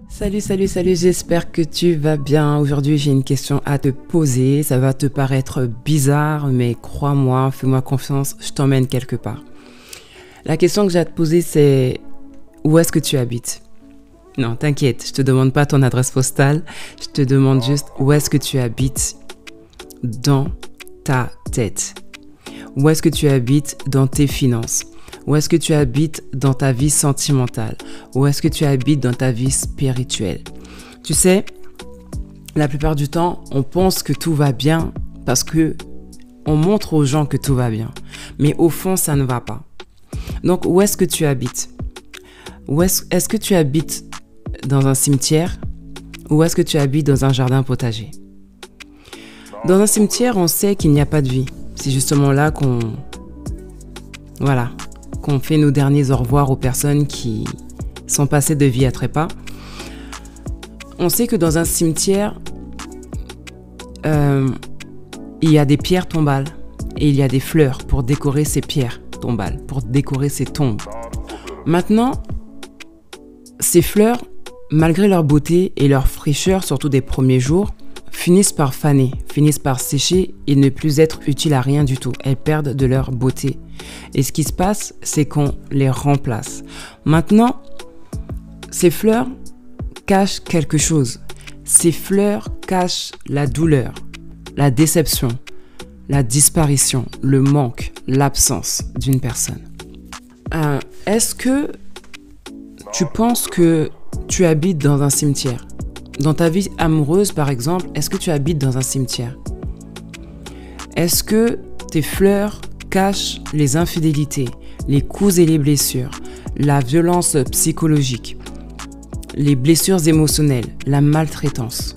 Salut, j'espère que tu vas bien. Aujourd'hui, j'ai une question à te poser. Ça va te paraître bizarre, mais crois-moi, fais-moi confiance, je t'emmène quelque part. La question que j'ai à te poser, c'est où est-ce que tu habites? Non, t'inquiète, je te demande pas ton adresse postale, je te demande juste où est-ce que tu habites dans ta tête. Où est-ce que tu habites dans tes finances? Où est-ce que tu habites dans ta vie sentimentale? Où est-ce que tu habites dans ta vie spirituelle? Tu sais, la plupart du temps, on pense que tout va bien parce que on montre aux gens que tout va bien. Mais au fond, ça ne va pas. Donc, où est-ce que tu habites? Est-ce que tu habites dans un cimetière? Ou est-ce que tu habites dans un jardin potager? Dans un cimetière, on sait qu'il n'y a pas de vie. C'est justement là qu'on fait nos derniers au revoir aux personnes qui sont passées de vie à trépas. On sait que dans un cimetière, il y a des pierres tombales et il y a des fleurs pour décorer ces pierres tombales, pour décorer ces tombes. Maintenant, ces fleurs, malgré leur beauté et leur fraîcheur, surtout des premiers jours, finissent par faner, finissent par sécher et ne plus être utiles à rien du tout. Elles perdent de leur beauté. Et ce qui se passe, c'est qu'on les remplace. Maintenant, ces fleurs cachent quelque chose. Ces fleurs cachent la douleur, la déception, la disparition, le manque, l'absence d'une personne. Est-ce que tu penses que tu habites dans un cimetière? Dans ta vie amoureuse, par exemple, est-ce que tu habites dans un cimetière? Est-ce que tes fleurs cachent les infidélités, les coups et les blessures, la violence psychologique, les blessures émotionnelles, la maltraitance?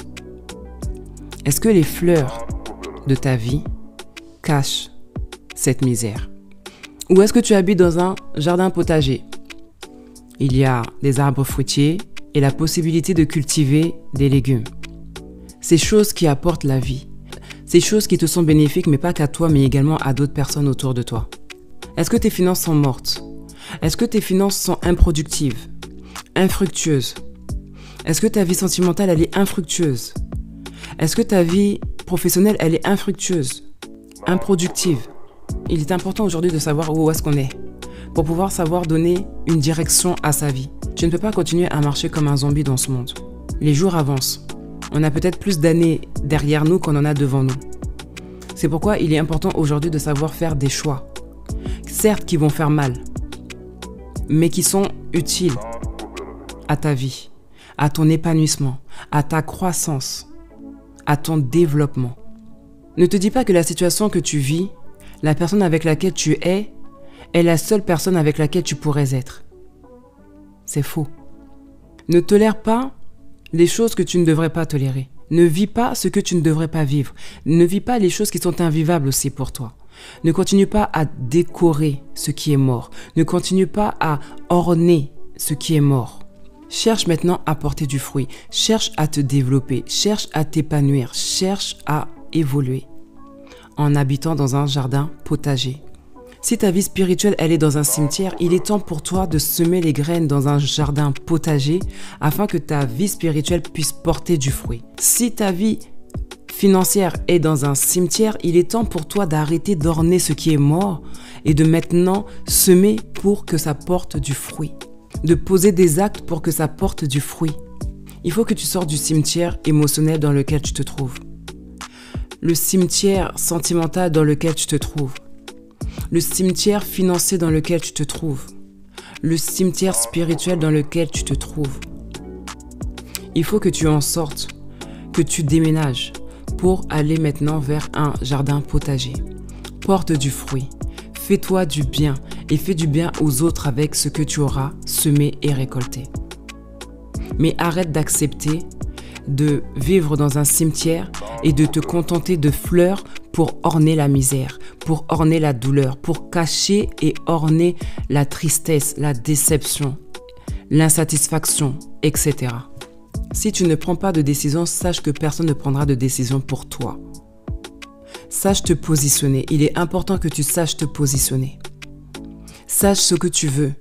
Est-ce que les fleurs de ta vie cachent cette misère? Ou est-ce que tu habites dans un jardin potager? Il y a des arbres fruitiers et la possibilité de cultiver des légumes. Ces choses qui apportent la vie. Ces choses qui te sont bénéfiques, mais pas qu'à toi, mais également à d'autres personnes autour de toi. Est-ce que tes finances sont mortes? Est-ce que tes finances sont improductives, infructueuses? Est-ce que ta vie sentimentale, elle est infructueuse? Est-ce que ta vie professionnelle, elle est infructueuse, improductive? Il est important aujourd'hui de savoir où est-ce qu'on est, pour pouvoir savoir donner une direction à sa vie. Tu ne peux pas continuer à marcher comme un zombie dans ce monde. Les jours avancent. On a peut-être plus d'années derrière nous qu'on en a devant nous. C'est pourquoi il est important aujourd'hui de savoir faire des choix. Certes, qui vont faire mal, mais qui sont utiles à ta vie, à ton épanouissement, à ta croissance, à ton développement. Ne te dis pas que la situation que tu vis, la personne avec laquelle tu es la seule personne avec laquelle tu pourrais être. C'est faux. Ne tolère pas les choses que tu ne devrais pas tolérer. Ne vis pas ce que tu ne devrais pas vivre. Ne vis pas les choses qui sont invivables aussi pour toi. Ne continue pas à décorer ce qui est mort. Ne continue pas à orner ce qui est mort. Cherche maintenant à porter du fruit. Cherche à te développer. Cherche à t'épanouir. Cherche à évoluer en habitant dans un jardin potager. Si ta vie spirituelle, elle est dans un cimetière, il est temps pour toi de semer les graines dans un jardin potager afin que ta vie spirituelle puisse porter du fruit. Si ta vie financière est dans un cimetière, il est temps pour toi d'arrêter d'orner ce qui est mort et de maintenant semer pour que ça porte du fruit. De poser des actes pour que ça porte du fruit. Il faut que tu sortes du cimetière émotionnel dans lequel tu te trouves. Le cimetière sentimental dans lequel tu te trouves. Le cimetière financier dans lequel tu te trouves. Le cimetière spirituel dans lequel tu te trouves. Il faut que tu en sortes, que tu déménages pour aller maintenant vers un jardin potager. Porte du fruit, fais-toi du bien et fais du bien aux autres avec ce que tu auras semé et récolté. Mais arrête d'accepter de vivre dans un cimetière et de te contenter de fleurs pour orner la misère, pour orner la douleur, pour cacher et orner la tristesse, la déception, l'insatisfaction, etc. Si tu ne prends pas de décision, sache que personne ne prendra de décision pour toi. Sache te positionner. Il est important que tu saches te positionner. Sache ce que tu veux.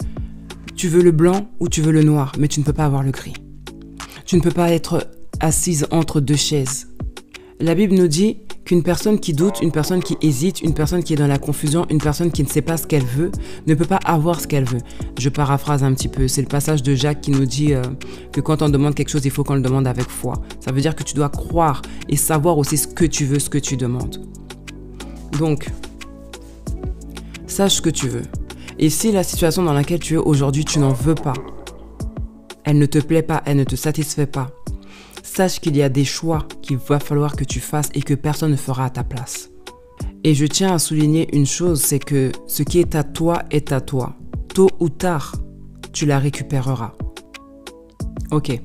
Tu veux le blanc ou tu veux le noir, mais tu ne peux pas avoir le gris. Tu ne peux pas être assise entre deux chaises. La Bible nous dit qu'une personne qui doute, une personne qui hésite, une personne qui est dans la confusion, une personne qui ne sait pas ce qu'elle veut, ne peut pas avoir ce qu'elle veut. Je paraphrase un petit peu. C'est le passage de Jacques qui nous dit que quand on demande quelque chose, il faut qu'on le demande avec foi. Ça veut dire que tu dois croire et savoir aussi ce que tu veux, ce que tu demandes. Donc, sache ce que tu veux. Et si la situation dans laquelle tu es aujourd'hui, tu n'en veux pas, elle ne te plaît pas, elle ne te satisfait pas, sache qu'il y a des choix qu'il va falloir que tu fasses et que personne ne fera à ta place. Et je tiens à souligner une chose, c'est que ce qui est à toi est à toi. Tôt ou tard, tu la récupéreras. Ok.